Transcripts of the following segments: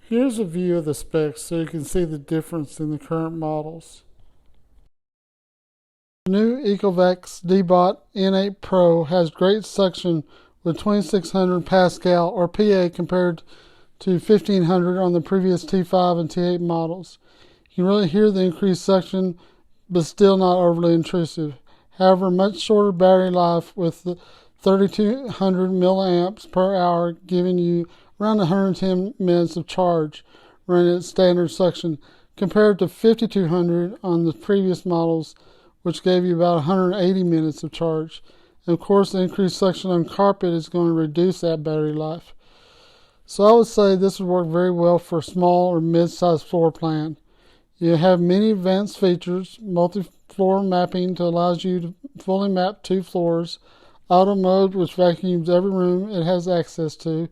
Here's a view of the specs so you can see the difference in the current models. The new Ecovacs Deebot N8 Pro has great suction with 2600 Pascal or PA compared to 1500 on the previous T5 and T8 models. You can really hear the increased suction, but still not overly intrusive. However, much shorter battery life with the 3200 milliamps per hour, giving you around 110 minutes of charge running at standard suction, compared to 5200 on the previous models, which gave you about 180 minutes of charge. And of course, the increased suction on carpet is going to reduce that battery life. So I would say this would work very well for a small or mid-sized floor plan. You have many advanced features: multi-floor mapping to allows you to fully map 2 floors, auto mode which vacuums every room it has access to,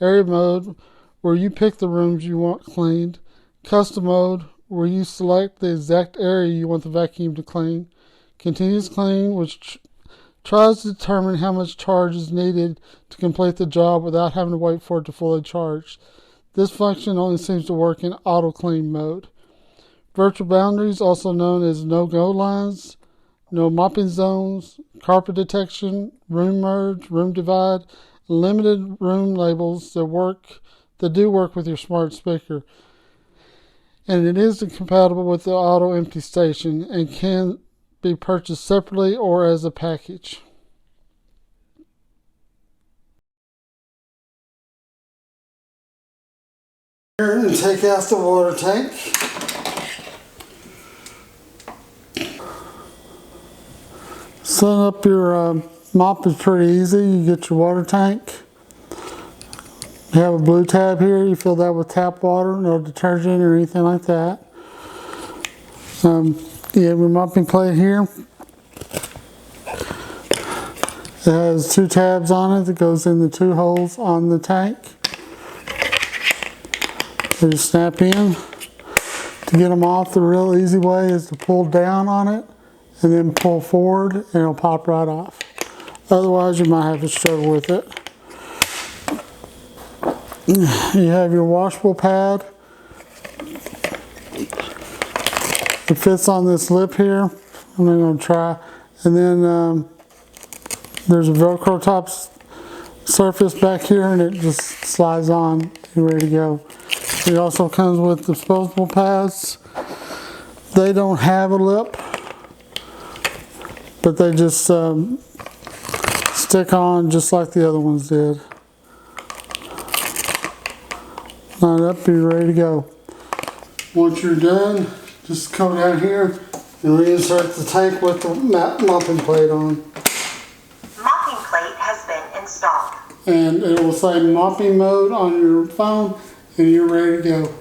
area mode where you pick the rooms you want cleaned, custom mode where you select the exact area you want the vacuum to clean, continuous clean which tries to determine how much charge is needed to complete the job without having to wait for it to fully charge. This function only seems to work in auto clean mode. Virtual boundaries, also known as no-go lines, no mopping zones, carpet detection, room merge, room divide, limited room labels that do work with your smart speaker. And it is compatible with the auto empty station and can be purchased separately or as a package. Here, and take out the water tank. Setting up your mop is pretty easy. You get your water tank. You have a blue tab here. You fill that with tap water, no detergent or anything like that. You have your mopping plate here. It has 2 tabs on it that goes in the 2 holes on the tank. So you snap in. To get them off, the real easy way is to pull down on it and then pull forward and it'll pop right off. Otherwise you might have to struggle with it. You have your washable pad. It fits on this lip here. I'm going to try. And then there's a Velcro top surface back here and it just slides on. You're ready to go. It also comes with disposable pads. They don't have a lip, but they just stick on just like the other ones did. Line it up, you're ready to go. Once you're done, just come down here and reinsert the tank with the mopping plate on. Mopping plate has been installed. And it will say mopping mode on your phone and you're ready to go.